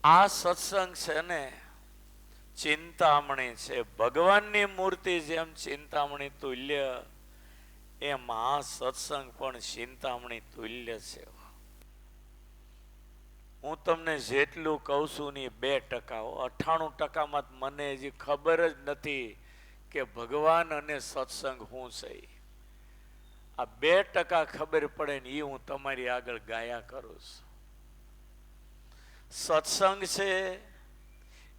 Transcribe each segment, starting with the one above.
આ સત્સંગ છે ને ચિંતામણી છે. ભગવાનની મૂર્તિ જેમ ચિંતામણી તુલ્ય, એમ આ સત્સંગ પણ ચિંતામણી તુલ્ય છે. હું તમને જેટલું કહું છું ને 2%, 98%માં મને હજી ખબર જ નથી કે ભગવાન અને સત્સંગ શું છે. આ 2% ખબર પડે ને એ હું તમારી આગળ ગાયા કરું છું. સત્સંગ છે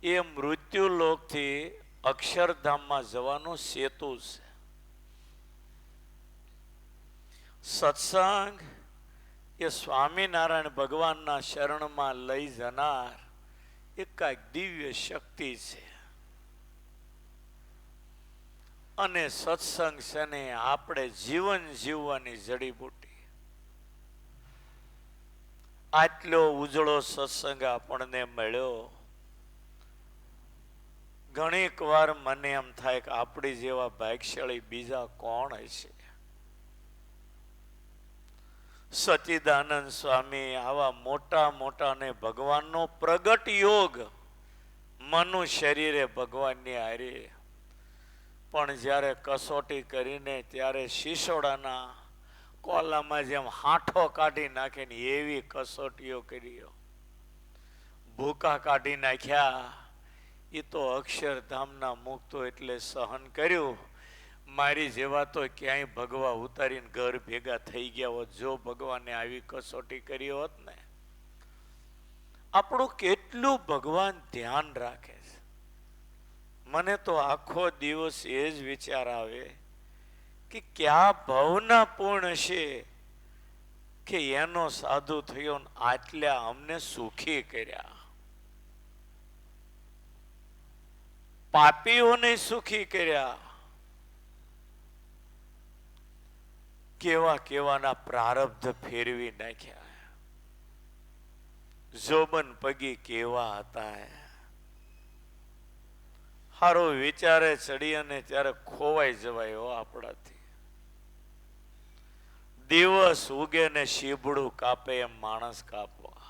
એ મૃત્યુ લોકથી અક્ષરધામમાં જવાનો સેતુ છે. સત્સંગ એ સ્વામિનારાયણ ભગવાનના શરણમાં લઈ જનાર એક કાંઈક દિવ્ય શક્તિ છે. અને સત્સંગ છે ને આપણે જીવન જીવવાની જડીબુટી. આટલો ઉજળો સત્સંગ આપણને મળ્યો. ઘણીક વાર મને એમ થાય કે આપણી જેવા ભાગ્યશાળી બીજા કોણ હશે. સચ્ચિદાનંદ સ્વામી આવા મોટા મોટા ને ભગવાનનો પ્રગટ યોગ મનુ શરીરે ભગવાનની હારે, પણ જ્યારે કસોટી કરીને ત્યારે શિશોડાના કોલામાં જેમ હાંઠો કાઢી નાખે ને એવી કસોટીઓ કરી, ભૂકા કાઢી નાખ્યા. એ તો અક્ષરધામના મુક્તો એટલે સહન કર્યું. મારી જેવા તો ક્યાંય ભગવા ઉતારીને ઘર ભેગા થઈ ગયા હોત જો ભગવાને આવી કસોટી કરી હોત ને. આપણું કેટલું ભગવાન ધ્યાન રાખે છે. મને તો આખો દિવસ એ જ વિચાર આવે કે ક્યાં ભાવના પૂર્ણ છે કે એનો સાધુ થયો ને આટલા અમને સુખી કર્યા, પાપીઓને સુખી કર્યા. કેવા કેવાના પ્રારબ્ધ ફેરવી નાખ્યા. જોબન પગી કેવા હતા. હારો વિચારે ચડી અને ત્યારે ખોવાઈ જવાય આપણાથી. દિવસ ઉગે ને શીબડું કાપે એમ માણસ કાપવા.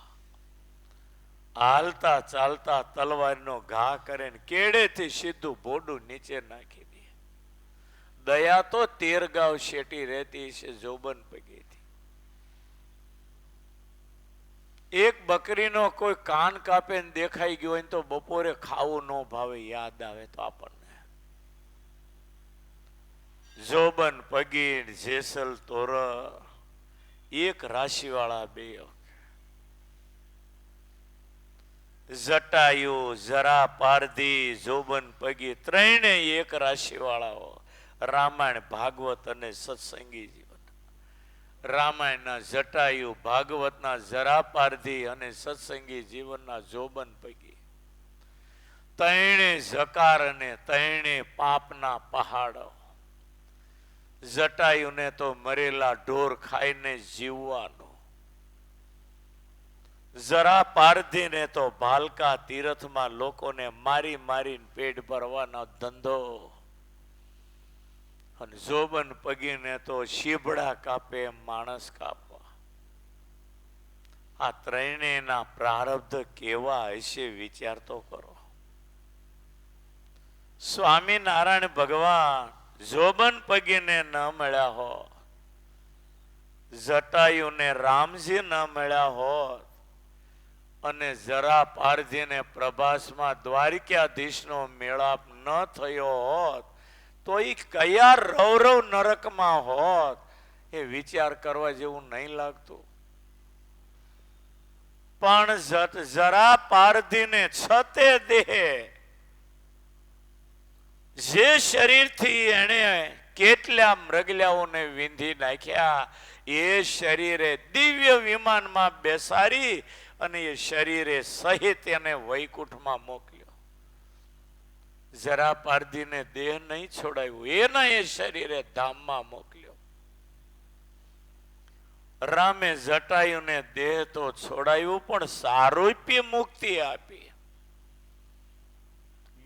હાલતા ચાલતા તલવારનો ઘા કરે ને કેડેથી સીધું ભોડું નીચે નાખી દે. દયા તો 13 ગાંવ શેટી રહેતી છે જોબન પગીથી. એક બકરીનો કોઈ કાન કાપે ને દેખાઈ ગયો હોય તો બપોરે ખાવું ન ભાવે, યાદ આવે તો આપણને. જોબન પગીર જેસલ તોર એક રાશિવાળા બે. જટાયુ જરા પારધી જોબન પગી ત્રણે એક રાશિવાળાઓ. રામાયણ ભાગવત અને સત્સંગી જીવન. રામાયણના જટાયુ, ભાગવતના જરા પારધી અને સત્સંગી જીવનના જોબન પગી. તૈણે જકાર અને તૈણે પાપના પહાડો. જટાયુને તો મરેલા ઢોર ખાઈને જીવવાનો, જરા પારધીને તો ભાલકા તીર્થમાં લોકોને મારી મારીને પેટ ભરવાનો ધંધો, અને જોબન પગીને તો શીબડા કાપે માણસ કાપવા. આ ત્રણેયના પ્રારબ્ધ કેવા હશે વિચાર તો કરો. સ્વામિનારાયણ ભગવાન જોબન પગીને ન મળ્યા હોત, જટાયુને રામજી ન મળ્યા હોત, અને જરા પારધીને પ્રભાસમાં દ્વારિકાધીશનો મેળાપ ન થયો હોત તો એ કયા રૌરવ નરકમાં હોત એ વિચાર કરવા જેવું નહીં લાગતું. પણ જરા પારધીને છતે દેહ, જે શરીરથી એને કેટલા મૃગલાઓને વિંધી નાખ્યા, એ શરીરે દિવ્ય વિમાનમાં બેસાડી અને એ શરીરે સહિત એને વૈકુંઠમાં મોકલ્યો. જરા પારધીને દેહ નહીં છોડાયું, એના એ શરીરે ધામમાં મોકલ્યો. રામે જટાયુને દેહ તો છોડાયું પણ સારૂપ્ય મુક્તિ આપી.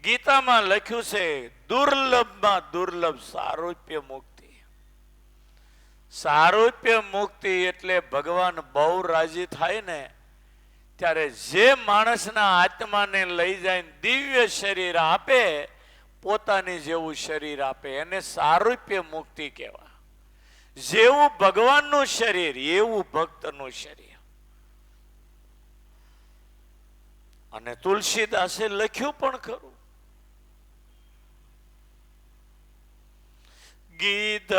ગીતામાં લખ્યું છે દુર્લભમાં દુર્લભ સારૂપ્ય મુક્તિ. સારૂપ્ય મુક્તિ એટલે ભગવાન બહુ રાજી થાય ને ત્યારે જે માણસના આત્માને લઈ જાય દિવ્ય શરીર આપે, પોતાની જેવું શરીર આપે, એને સારૂપ્ય મુક્તિ કહેવાય. જેવું ભગવાનનું શરીર એવું ભક્તનું શરીર. અને તુલસીદાસે લખ્યું પણ ખરું, ગીધ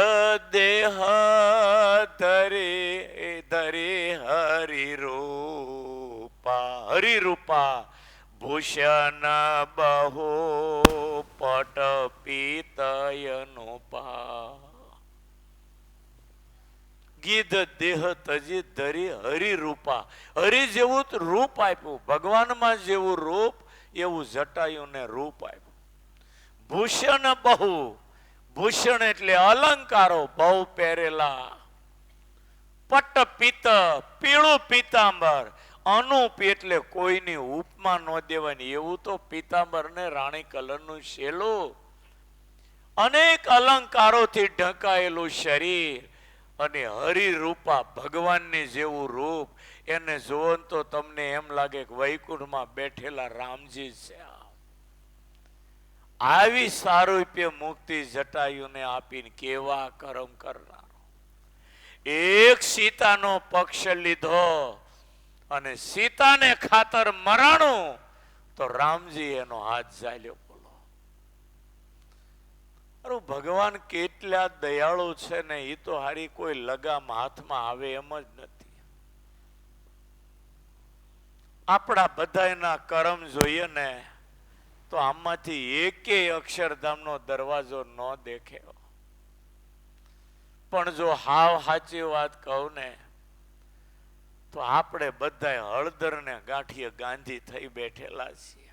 દેહ ધરે ધરે હરિરૂપા, હરિરૂપા ભૂષણ બહુ પટ પીતયનુપા. ગીધ દેહ તજી ધરી હરિરૂપા, હરિ જેવું રૂપ આપ્યું, ભગવાનમાં જેવું રૂપ એવું જટાયુને રૂપ આપ્યું. ભૂષણ બહુ, ભૂષણ એટલે અલંકારો બહુ પહેરેલા. પટ પિત્ત પીળું પીતાંબર, અનુપ એટલે કોઈની ઉપમા ન દેવાની એવું તો પીતાંબર ને રાણી કલરનું શેલું, અનેક અલંકારોથી ઢંકાયેલું શરીર અને હરિરૂપા ભગવાનની જેવું રૂપ. એને જોવો તો તમને એમ લાગે કે વૈકુંઠમાં બેઠેલા રામજી છે. આવી સારૂપ્ય મુક્તિ જટાયુને આપીને કેવા કર્મ કરનાર. એક સીતાનો પક્ષ લીધો અને સીતાને ખાતર મરાણું તો રામજી એનો હાથ ઝાલ્યો. બોલો, અરે ભગવાન કેટલા દયાળુ છે ને, એ તો હારી કોઈ લગામ હાથમાં આવે એમ જ નથી. આપણા બધાના કર્મ જોઈએ ને તો આમાંથી એકેય અક્ષરધામનો દરવાજો ન દેખે. પણ જો હાવ સાચી વાત કહું ને તો આપણે બધા હળદર ને ગાંઠીએ ગાંધી થઈ બેઠેલા છીએ.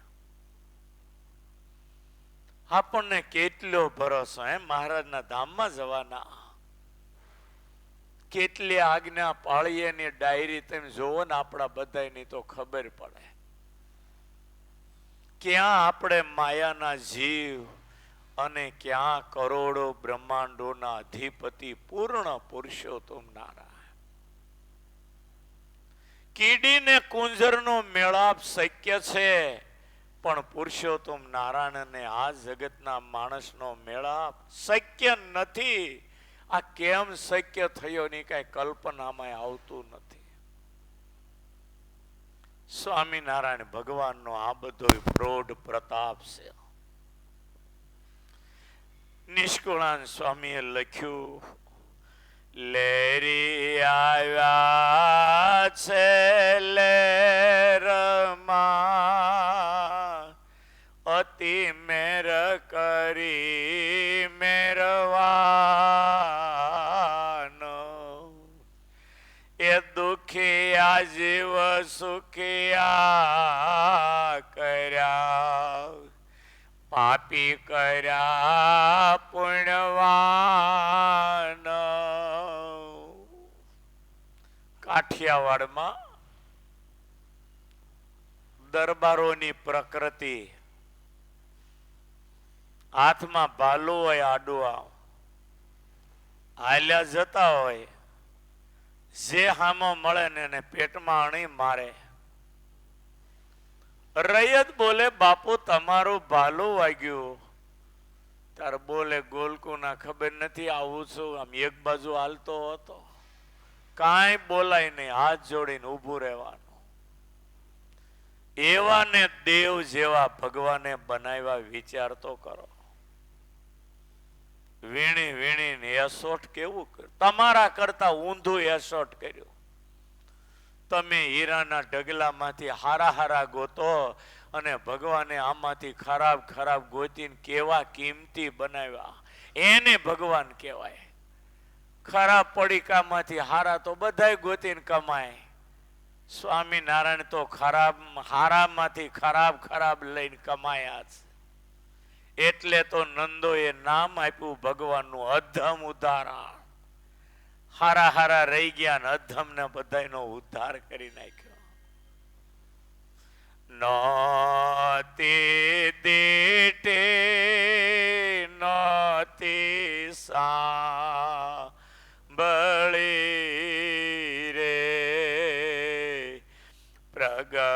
આપણને કેટલો ભરોસો હે મહારાજના ધામમાં જવાના. કેટલી આજ્ઞા પાળીએ ની ડાયરી તમે જોવો ને આપણા બધાની તો ખબર પડે ક્યાં આપણે માયાના જીવ અને ક્યાં કરોડો બ્રહ્માંડોના અધિપતિ પૂર્ણ પુરુષોત્તમ નારાયણ. કીડીને કુંજરનો મેળાપ શક્ય છે, પણ પુરુષોત્તમ નારાયણને આ જગતના માણસનો મેળાપ શક્ય નથી. આ કેમ શક્ય થયો ની કઈ કલ્પનામાં આવતું નથી. સ્વામિનારાયણ ભગવાનનો આ બધો પ્રૌઢ પ્રતાપ છે. નિષ્કુળાન સ્વામીએ લખ્યું, લેરી આવ્યા છે લેરમાં, અતિ મેર કરી મેરવાનો, એ દુખિયા જીવ સુખિયા કર્યા, પાપી કર્યા પુણ્યવાન. કાઠિયાવાડમાં દરબારોની પ્રકૃતિ, હાથમાં ભાલું હોય, આડું હાલ્યા જતા હોય, જે હામો મળે ને એને પેટમાં અણી મારે. રૈયત બોલે, બાપુ તમારું ભાલું વાગ્યું. તાર બોલે, ગોલકુના ખબર નથી, આવું છું. આમ એક બાજુ હાલતો હતો, કાંઈ બોલાય નહીં, હાથ જોડીને ઊભું રહેવાનું. એવા ને દેવ જેવા ભગવાને બનાવ્યા, વિચાર તો કરો. વીણી વીણીને એસોટ કેવું કર્યું, તમારા કરતા ઊંધું એસોટ કર્યું. તમે હીરાના ઢગલામાંથી હારા હારા ગોતો અને ભગવાને આમાંથી ખરાબ ખરાબ ગોતીને કેવા કિંમતી બનાવ્યા, એને ભગવાન કહેવાય. ખરાબ પડીકામાંથી હારા તો બધાય ગોતીને કમાય. સ્વામિનારાયણ તો ખરાબ હારામાંથી ખરાબ ખરાબ લઈને કમાયા છે. એટલે તો નંદોએ નામ આપ્યું ભગવાનનું અધમ ઉદ્ધારણ. હારા હારા રહી ગયા ને અધમ ને બધાનો ઉદ્ધાર કરી નાખ્યો. નોતી દીટે નોતી સાંભળી રે પ્રગટ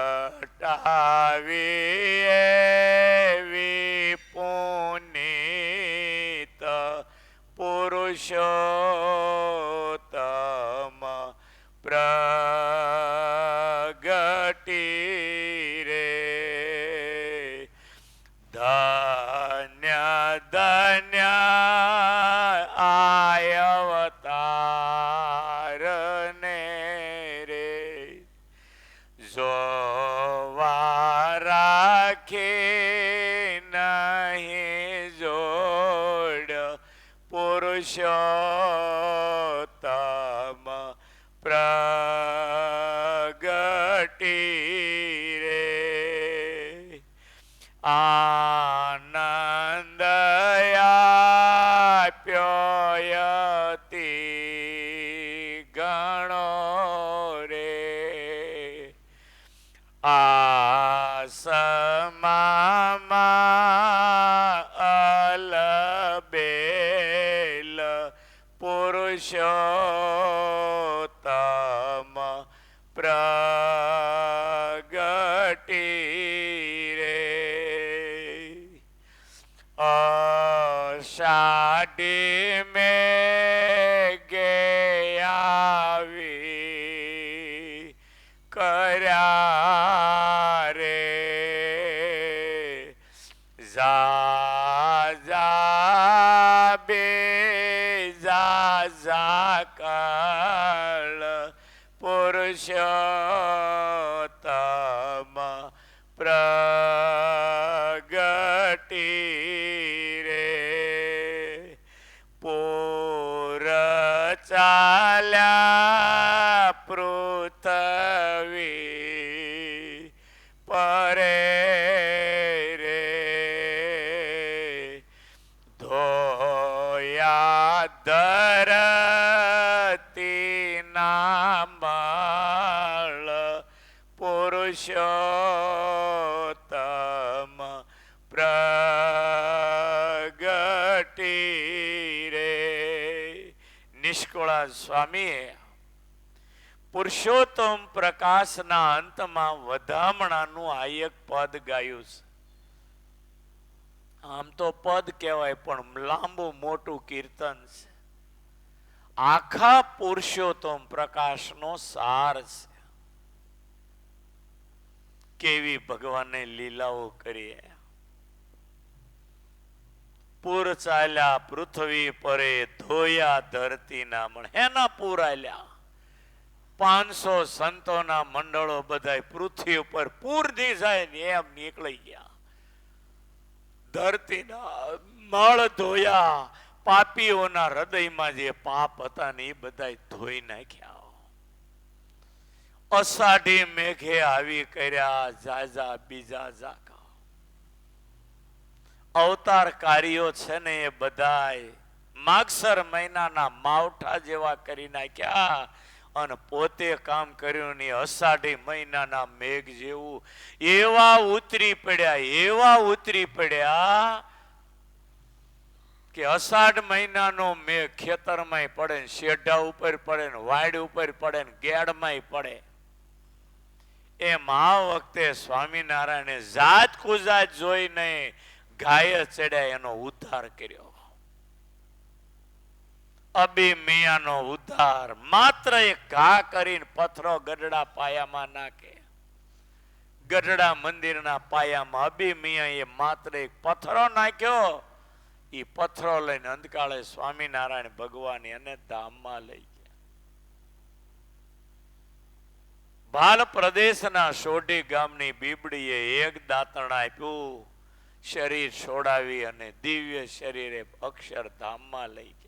આવી એવી પુનીત પુરુષોત્તમ પ્રગટી રે ધન્ય ધન્ય આયવતાર ને રે જોવા રાખી નહીં જોડ પુરુષોત્તમ પ્રગટી રે આનંદ આપ્યો યતિ ગણો રે આસમામાં અલબેલ પુરુષોત્તમ પ્રગટી રે અષાઢી મેઘે આવી કર્યા રે જા જા બે જા કાળ પુરુષોત્તમ પ્રગટી રે પૂર ચાલ્યા પૃથ્વી પરે રે ધોયા ધરતી નામળ પુરુષોત્તમ પ્રગટી રે નિષ્કુળા સ્વામીએ પુરુષોત્તમ પ્રકાશના અંતમાં વધામણાનું આ એક પદ ગાયું છે. આમ તો પદ કહેવાય પણ લાંબુ મોટું કીર્તન છે. આખા પુરુષોત્તમ પ્રકાશનો સાર છે. કેવી ભગવાને લીલાઓ કરી. પૂર ચાલ્યા પૃથ્વી પરે ધોયા ધરતી ના મણ એના પૂર આલ્યા 500 સંતોના મંડળો બધા પૃથ્વી ઉપર પૂરથી જાય ને એમ નીકળી ગયા. ધરતીના મળ ધોયા, પાપીઓના હૃદયમાં જે પાપ હતા ને એ બધા ધોઈ નાખ્યા. અષાઢી મેઘે આવી કર્યા જાજા બીજા જાકા. અવતારકારીઓ છે ને એ બધાય માગસર મહિનાના માવઠા જેવા કરી નાખ્યા અને પોતે કામ કર્યું ને અષાઢી મહિનાના મેઘ જેવું એવા ઉતરી પડ્યા કે અષાઢ મહિનાનો મેઘ ખેતરમાંય પડે ને શેઢા ઉપર પડે ને વાડ ઉપર પડે ને ગેડમાંય પડે. એમ આ વખતે સ્વામિનારાયણે જાત કુજાત જોઈને ગાય ચડ્યા એનો ઉદ્ધાર કર્યો. અબી મિયાનો ઉદ્ધાર માત્ર એક ઘા કરીને પથ્થરો ગઢડા પાયામાં નાખે. ગઢડા મંદિરના પાયામાં અબી મિયાએ માત્ર એક પથ્થરો નાખ્યો. એ પથ્થરો લઈને અંધકાળે સ્વામિનારાયણ ભગવાન એને ધામમાં લઈ ગયા. ભાલ પ્રદેશના સોઢી ગામની બીબડીએ એક દાંતણ આપ્યું, શરીર છોડાવી અને દિવ્ય શરીરે અક્ષરધામમાં લઈ ગયા.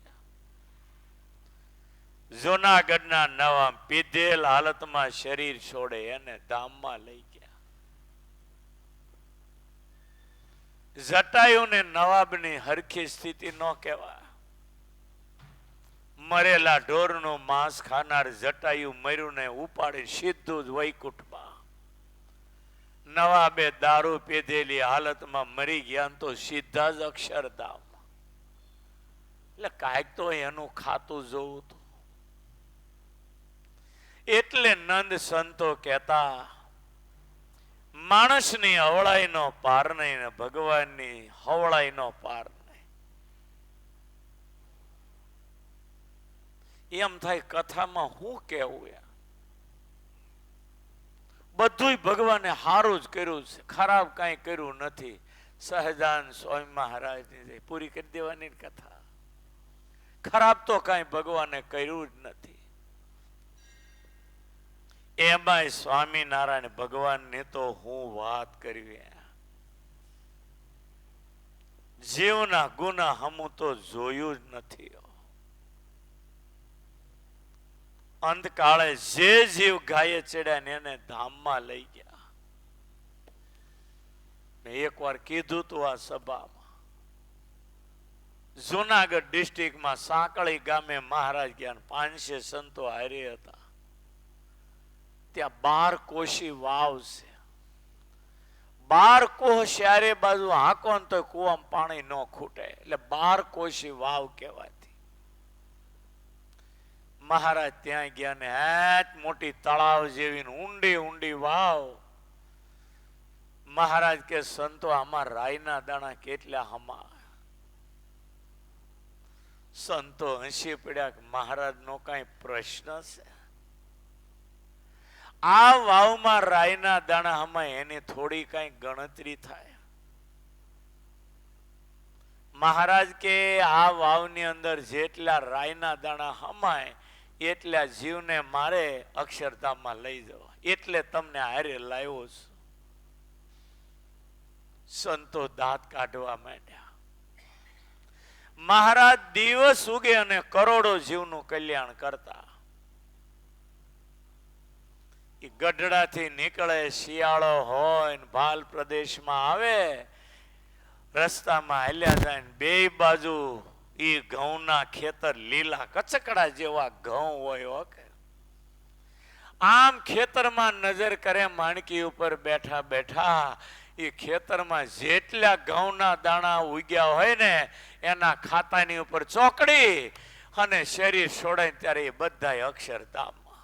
જૂનાગઢના નવા પીધેલ હાલતમાં શરીર છોડે એને ધામમાં લઈ ગયા. જટાયુને નવાબની હરખી સ્થિતિ ન કહેવાય. મરેલા ઢોરનું માંસ ખાનાર જટાયુ મર્યું ને ઉપાડી સીધું જ વૈકુંઠમાં. નવાબે દારૂ પીધેલી હાલતમાં મરી ગયા તો સીધા જ અક્ષરધામ. એટલે કાંઈક તો એનું ખાતું જોવું હતું. એટલે નંદ સંતો કહેતા માણસની હવળાઈનો પાર નહીં ને ભગવાનની હવળાઈનો પાર નહીં. એમ થાય કથામાં શું કેવું? બધું ભગવાને સારું જ કર્યું છે, ખરાબ કાંઈ કર્યું નથી. સહજાન સ્વામી મહારાજની પૂરી કરી દેવાની કથા. ખરાબ તો કાંઈ ભગવાને કર્યું જ નથી. એમાંય સ્વામિનારાયણ ભગવાનની તો હું વાત કરવી. જીવના ગુના હમું તો જોયું જ નથી. અંતકાળે જે જીવ ગાયે ચડ્યા ને એને ધામમાં લઈ ગયા. મેં એક વાર કીધું તું આ સભામાં. જુનાગઢ ડિસ્ટ્રિક્ટમાં સાંકળી ગામે મહારાજ ગયા, 500 સંતો હારે હતા. ત્યાં 12 કોશી વાવ છે. 12 કોહ ચારે બાજુ હાંકો ને તો કુવામાં પાણી ન ખૂટે, એટલે 12 કોશી વાવ કહેવાતી. મહારાજ ત્યાં ગયા ને હેત મોટી તળાવ જેવી ઊંડી ઊંડી વાવ. મહારાજ કે સંતો આમાં રાયના દાણા કેટલા હમા? સંતો હસી પડ્યા કે મહારાજ નો કઈ પ્રશ્ન છે? આ વાવમાં રાયના દાણા હમાય એની થોડી કઈ ગણતરી થાય? મહારાજ કે આ વાવની અંદર જેટલા રાયના દાણા હમાય એટલા જીવને મારે અક્ષરધામમાં લઈ જવા, એટલે તમને હારે લાવ્યો છું. સંતો દાંત કાઢવા માંડ્યા. મહારાજ દિવસ ઉગે અને કરોડો જીવનું કલ્યાણ કરતા. એ ગઢડાથી નીકળે, શિયાળો હોય ને ભાલ પ્રદેશમાં આવે, રસ્તામાં હાલ્યા જાય ને બે બાજુ ઈ ઘઉંના ખેતર લીલા કચકડા જેવા ઘઉં હોય. ઓકે, આમ ખેતરમાં નજર કરે, માણકી ઉપર બેઠા બેઠા એ ખેતરમાં જેટલા ઘઉંના દાણા ઉગ્યા હોય ને એના ખાતાની ઉપર ચોકડી અને શરીર છોડાય ત્યારે એ બધા અક્ષરધામમાં.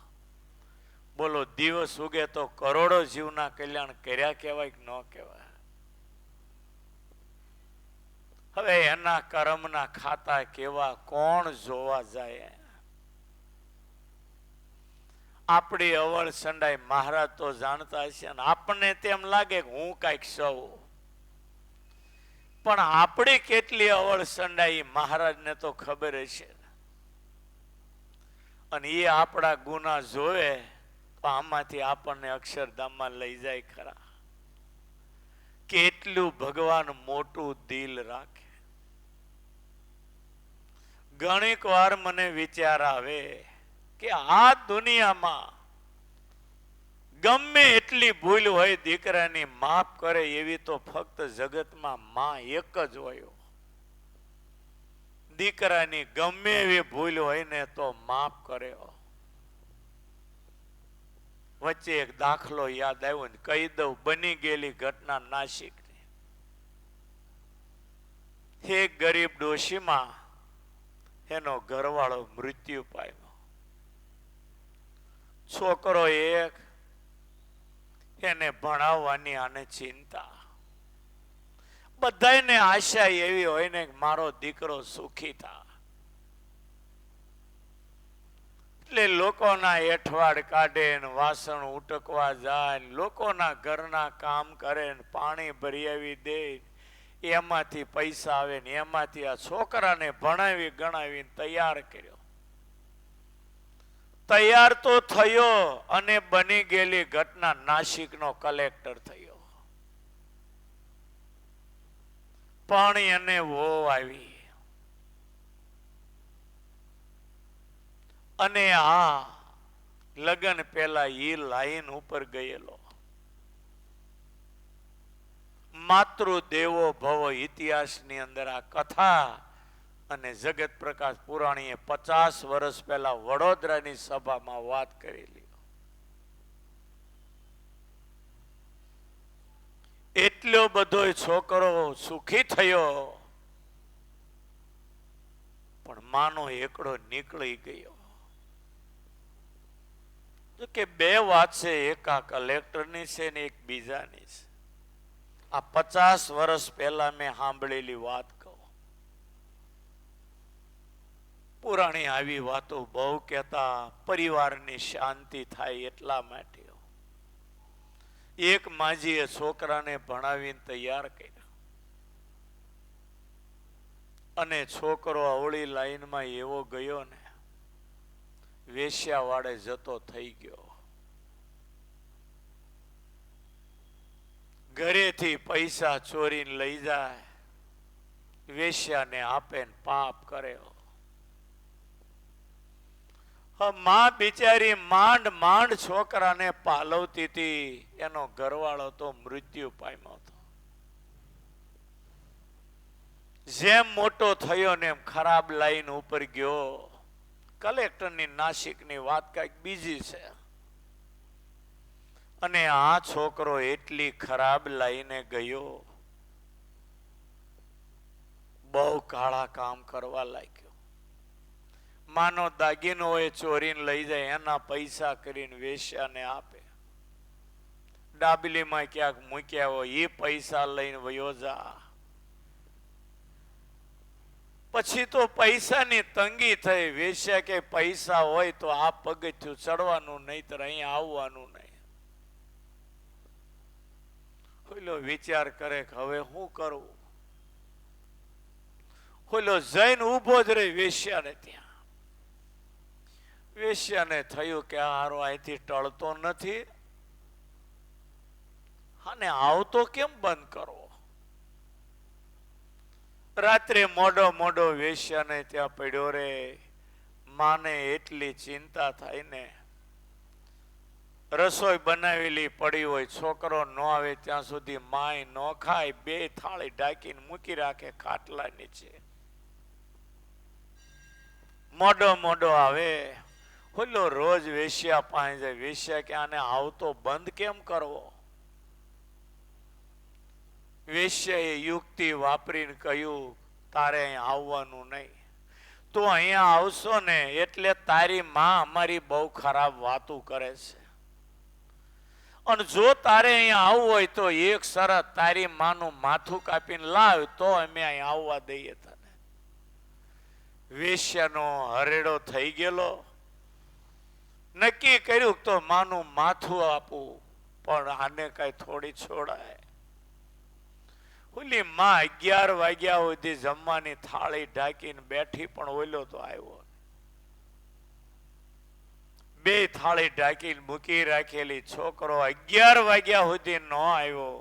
બોલો, દિવસ ઉગે તો કરોડો જીવના કલ્યાણ કર્યા કહેવાય કે ન કહેવાય? હવે એના કર્મના ખાતા કેવા કોણ જોવા જાય? આપણી અવળ સંડાઈ મહારાજ તો જાણતા હશે ને આપણને તેમ લાગે કે હું કઈક સૌ, પણ આપણી કેટલી અવળ સંડાઈ મહારાજને તો ખબર હશે. અને એ આપણા ગુના જોવે તો આમાંથી આપણને અક્ષરધામમાં લઈ જાય ખરા? કેટલું ભગવાન મોટું દિલ રાખે. ઘણીક વાર મને વિચાર આવે કે આ દુનિયામાં ગમે એટલી ભૂલ હોય દીકરાની માફ કરે એવી તો ફક્ત જગતમાં માં એક જ હોય. દીકરાની ગમે એવી ભૂલ હોય ને તો માફ કરે. વચ્ચે એક દાખલો યાદ આવ્યો ને કહી દઉં. બની ગયેલી ઘટના નાસિકની. એક ગરીબ ડોશીમાં એનો ઘરવાળો મૃત્યુ પામ્યો. છોકરો એક, એને ભણાવવાની આને ચિંતા. બધાને આશા એવી હોય ને કે મારો દીકરો સુખી થા. એટલે લોકોના એઠવાડ કાઢે ને વાસણ ઉટકવા જાય, લોકોના ઘરના કામ કરે ને પાણી ભરી આવી દે, એમાંથી પૈસા આવે ને એમાંથી આ છોકરાને ભણાવી ગણાવીને તૈયાર કર્યો. તૈયાર તો થયો અને બની ગયેલી ઘટના નાસિકનો કલેક્ટર થયો. પણ એને વો આવી અને આ લગન પેલા એ લાઈન ઉપર ગયેલો. માતૃદેવો ભવ ઇતિહાસની અંદર આ કથા અને જગત પ્રકાશ પુરાણીએ 50 વર્ષ પહેલા વડોદરાની સભામાં વાત કરેલી. એટલો બધો છોકરો સુખી થયો પણ માનો એકડો નીકળી ગયો. તો કે બે વાત છે, એક આ કલેક્ટરની છે ને એક બીજાની છે. આ 50 વર્ષ પહેલા મેં સાંભળેલી વાત કહું. પુરાણી આવી વાતો બહુ કહેતા, પરિવારની શાંતિ થાય એટલા માટે. એક માજીએ છોકરાને ભણાવીને તૈયાર કર્યા અને છોકરો અવળી લાઈનમાં એવો ગયો ને, વેશ્યા વાળે જતો થઈ ગયો. ઘરેથી પૈસા ચોરીને લઈ જાય, વેશ્યાને આપે ને પાપ કરે. માં બિચારી માંડ માંડ છોકરાને પાલવતી હતી, એનો ઘરવાળો તો મૃત્યુ પામ્યો હતો. જેમ મોટો થયો ને એમ ખરાબ લાઈન ઉપર ગયો. કલેક્ટરની નાસિકની વાત કઈક બીજી છે, અને આ છોકરો એટલી ખરાબ લાઈને ગયો, બહુ કાળા કામ કરવા લાગ્યો. માનો દાગીનો એ ચોરીને લઈ જાય, એના પૈસા કરીને વેશ્યાને આપે. ડાબલીમાં ક્યાંક મૂક્યા હોય એ પૈસા લઈને વયો જા. પછી તો પૈસાની તંગી થઈ. વેશ્યા કે પૈસા હોય તો આ પગથિયું ચડવાનું, નહીતર અહીંયા આવવાનું નહીં. ઓલો વિચાર કરે કે હવે શું કરવું. ઓલો જઈને ઉભો જ રહી વેશ્યાને ત્યાં. વેશ્યાને થયું કે હારો અહીંથી ટળતો નથી, અને આવતો કેમ બંધ કરો. રાત્રે મોડો મોડો વેશ્યાને ત્યાં પડ્યો રે. માને એટલી ચિંતા થાય ને, રસોઈ બનાવેલી પડી હોય, છોકરો ન આવે ત્યાં સુધી માય ન ખાય, બે થાળી ઢાંકીને મૂકી રાખે ખાટલા નીચે. મોડો મોડો આવે, ઓલો રોજ વેશ્યા પાસે જાય. વેશ્યા કે આને આવતો બંધ કેમ કરવો. વેશ્યાએ યુક્તિ વાપરીને કહ્યું, તારે અહીંયા આવવાનું નહીં. તું અહીંયા આવશો ને એટલે તારી માં અમારી બહુ ખરાબ વાતો કરે છે, અને જો તારે અહીંયા આવવું હોય તો એક શરત, તારી માનું માથું કાપીને લાવ તો અમે અહીંયા આવવા દઈએ તને. વેશ્યાનો હરેડો થઈ ગયેલો. નક્કી કર્યું તો માનું માથું આપવું, પણ આને કઈ થોડી છોડાય. ઓલી માં 11 વાગ્યા સુધી જમવાની થાળી ઢાંકીને બેઠી, પણ ઓલો તો આવ્યો. બે થાળી ઢાંકીને મૂકી રાખેલી, છોકરો 11 વાગ્યા સુધી ન આવ્યો.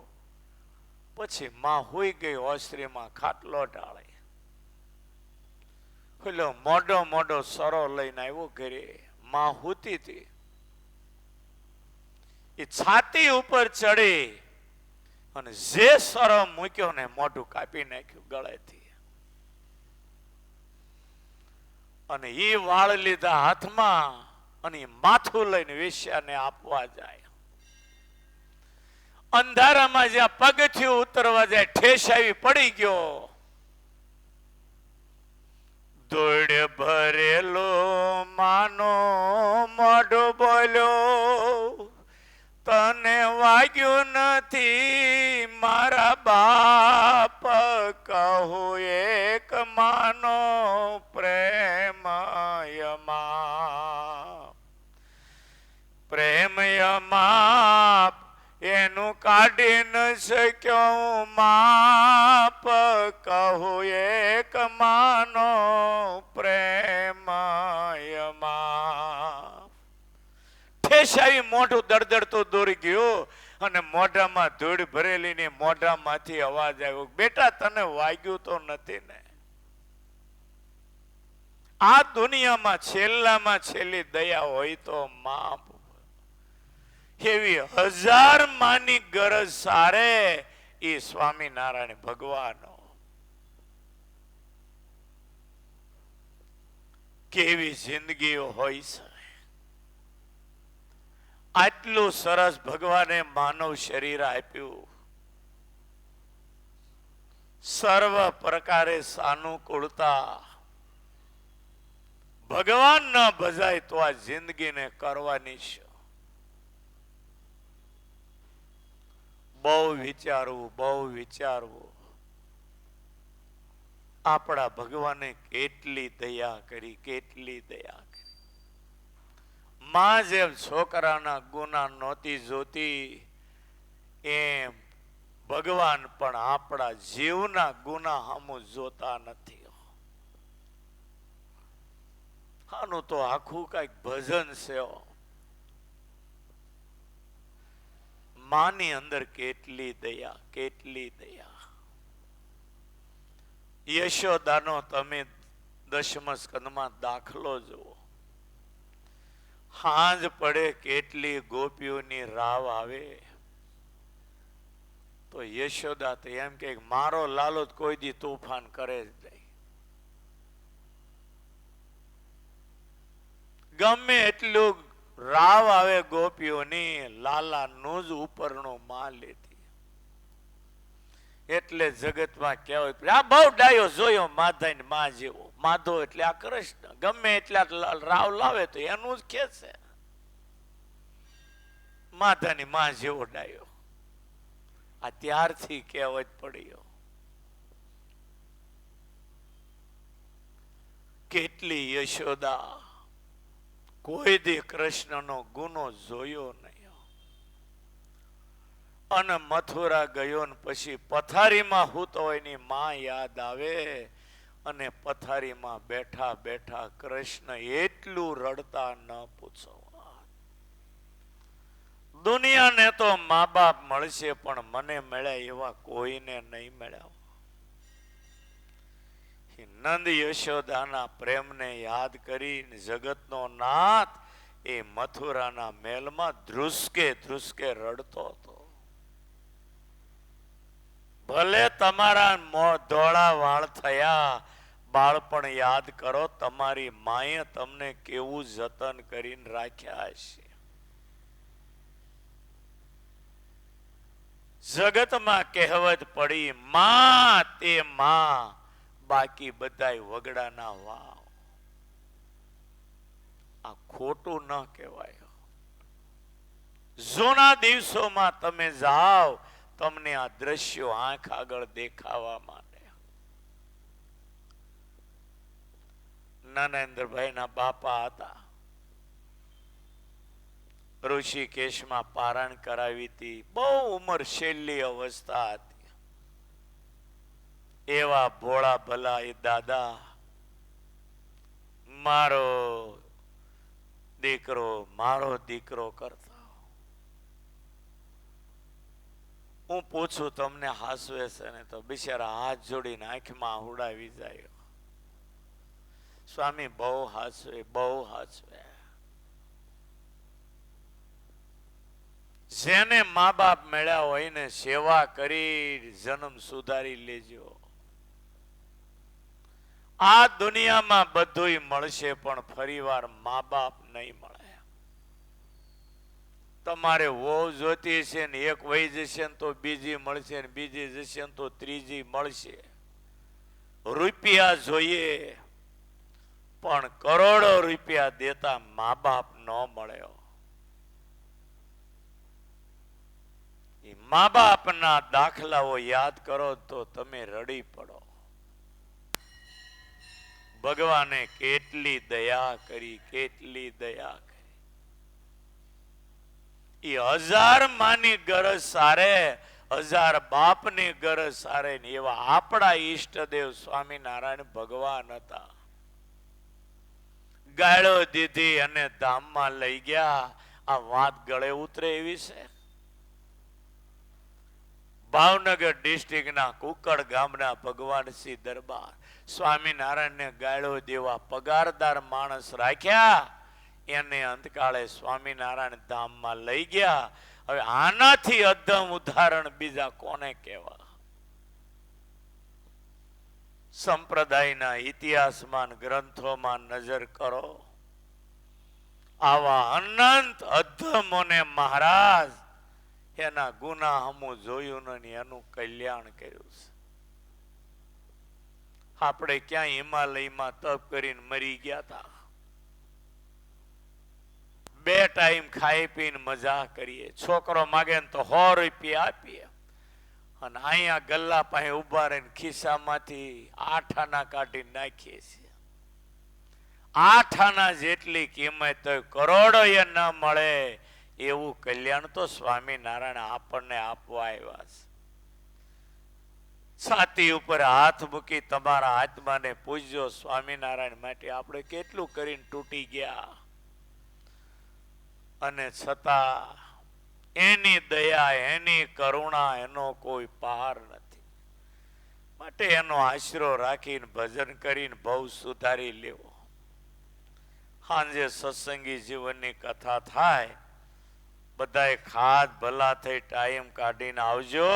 પછી માં હુઈ ગઈ ઓસરીમાં ખાટલો ઢાળી. ઓલો મોડો મોડો સરો લઈને આવ્યો ઘરે. માં હુતી હતી, એ છાતી ઉપર ચડી અને જે સરો મૂક્યો ને મોઢું કાપી નાખ્યું ગળેથી. અને એ વાળ લીધા હાથમાં અને માથું લઈને વેશ્યાને આપવા જાય. અંધારામાં જ્યાં પગથિયું ઉતરવા જાય, ઠેસ આવી પડી ગયો. ધૂળ ભરેલો માનો મોઢો બોલ્યો, તને વાગ્યું નથી મારા બાપ, કહું એક માનો પ્રેમ યમા. પ્રેમ યમા એનું કાઢી ન શક્યો માપ, કહું એક માનો પ્રેમ યમા. ઠેસ આવી મોઢું દળદળતું દોરી ગયું, અને મોઢામાં ધૂળ ભરેલી ને મોઢામાંથી અવાજ આવ્યો, બેટા તને વાગ્યું તો નથી ને. આ દુનિયામાં છેલ્લામાં છેલ્લી દયા હોય તો માં. એવી 1000 માની ગરજ સારે એ સ્વામિનારાયણ ભગવાન. કેવી જિંદગીઓ હોય છે. આટલું સરસ ભગવાને માનવ શરીર આપ્યું, સર્વ પ્રકારે સાનુકૂળતા. ભગવાન ન ભજાય તો આ જિંદગીને કરવાની છે. બહુ વિચારવું, બહુ વિચારવું. આપણા ભગવાને કેટલી દયા કરી, કેટલી દયા કરી. માં જેમ છોકરાના ગુના નહોતી જોતી, એમ ભગવાન પણ આપણા જીવના ગુના હમું જોતા નથી. આનું તો આખું કઈક ભજન છે. માની અંદર કેટલી દયા, કેટલી દયા. યશોદાનો તમે દશમ સ્કંદમાં દાખલો જુઓ. હાંજ પડે કેટલી ગોપીઓની રાવ આવે, તો યશોદા તો એમ કે મારો લાલો કોઈ દી તોફાન કરે જ નહીં. ગમે એટલું રાવ આવે ગોપીઓની, લાલાનું જ ઉપરનું માં લેતી. એટલે જગતમાં કહેવાય આ બહુ ડાયો જોયો માધાની માં જેવો. માધો એટલે આ કૃષ્ણ, ગમે એટલા રાવ લાવે તો એનું જ ખેંચે. માધાની માં જેવો ડાયો. આ ત્યારથી કહેવત પડ્યો. કેટલી યશોદા કોઈ દી કૃષ્ણનો ગુનો જોયો નહીં. અને મથુરા ગયો ને પછી પથારીમાં હૂતો હોય ની માં યાદ આવે, અને પથારીમાં બેઠા બેઠા કૃષ્ણ એટલું રડતા ન પૂછો. દુનિયાને તો મા બાપ મળશે, પણ મને મળ્યા એવા કોઈને નહીં મળ્યા. નંદ યશોદાના પ્રેમને યાદ કરી જગતનો નાથ એ મથુરાના મહેલમાં ધ્રુસકે ધ્રુસકે રડતો હતો. ભલે તમારા ધોળા વાળ થયા, બાળપણ યાદ કરો, તમારી માએ તમને કેવું જતન કરીને રાખ્યા હશે. જગતમાં કહેવત પડી, માં તે માં, બાકી બધાય વગડાના વાવ. આ ખોટું ન કહેવાય. જૂના દિવસોમાં તમે જાઓ, તમને આ દ્રશ્યો આંખ આગળ દેખાવા માંડે. નાનેન્દ્રભાઈ ના બાપા હતા, ઋષિકેશમાં પારણ કરાવી હતી. બહુ ઉંમર છેલ્લી અવસ્થા હતી. એવા ભોળા ભલા એ દાદા, મારો દીકરો કરતા. હું પૂછું તમને હાસવે છે ને, તો બિચારા હાથ જોડીને આંખમાં ઉડાવી જાય. સ્વામી બહુ હાસવે, બહુ હાસવે. જેને મા બાપ મળ્યા હોય ને સેવા કરી જન્મ સુધારી લેજો. આ દુનિયામાં બધુંય મળશે, પણ ફરીવાર મા બાપ નહીં મળે. તમારે વહુ જોતી છે ને એક વહી જશે ને તો બીજી મળશે, ને બીજી જશે ને તો ત્રીજી મળશે. રૂપિયા જોઈએ, પણ કરોડો રૂપિયા દેતા મા બાપ ન મળ્યો. મા બાપના દાખલાઓ યાદ કરો તો તમે રડી પડો. ભગવાને કેટલી દયા કરી, કેટલી દયા કરી. એ 1000 માની ગરજ સારે, 1000 બાપની ગરજ સારે ને એવા આપણા ઈષ્ટદેવ સ્વામિનારાયણ ભગવાન હતા. ગાળો દીધી અને ધામમાં લઈ ગયા. આ વાત ગળે ઉતરે એવી છે. ભાવનગર ડિસ્ટ્રિક્ટના કુકડ ગામના ભગવાનસિંહ દરબાર સ્વામિનારાયણને ગાળો દેવા પગારદાર માણસ રાખ્યા. એને અંતકાળે સ્વામિનારાયણ ધામમાં લઈ ગયા. હવે આનાથી અધમ ઉદાહરણ બીજા કોને કહેવા? સંપ્રદાયના ઇતિહાસમાં ગ્રંથોમાં નજર કરો, આવા અનંત અધમોને મહારાજ એના ગુના હમું જોયું નહીં, એનું કલ્યાણ કર્યું છે. આપણે ક્યાં હિમાલયમાં તપ કરીને મરી ગયા હતા? 2 ટાઈમ ખાઈ પીને મજા કરીએ. છોકરો માગે ને તો 100 રૂપિયા આપીએ. અને અહીંયા ગલ્લા પાસે ઉભા રહીને ખિસ્સામાંથી 8 આના કાઢી નાખીએ છીએ. 8 આના જેટલી કિંમત તો કરોડો એ ન મળે એવું કલ્યાણ તો સ્વામિનારાયણ આપણને આપવા આવ્યા છે. છાતી ઉપર હાથ મૂકી તમારા આત્માને પૂજ્યો સ્વામિનારાયણ માટે આપણે કેટલું કરીને તૂટી ગયા, અને છતાં એની દયા એની કરુણા એનો કોઈ પાર નથી. માટે એનો આશરો રાખીને ભજન કરીને બહુ સુધારી લેવો. સાંજે સત્સંગી જીવનની કથા થાય, બધાએ ખાસ ભલા થઈ ટાઈમ કાઢીને આવજો.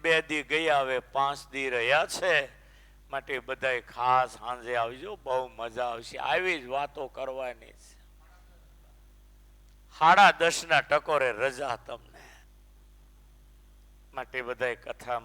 2 દી ગયા, હવે 5 દી રહ્યા છે, માટે બધાએ ખાસ સાંજે આવજો, બહુ મજા આવશે. આવી જ વાતો કરવાની છે. 10:30 ટકોરે રજા તમને, માટે બધાએ કથા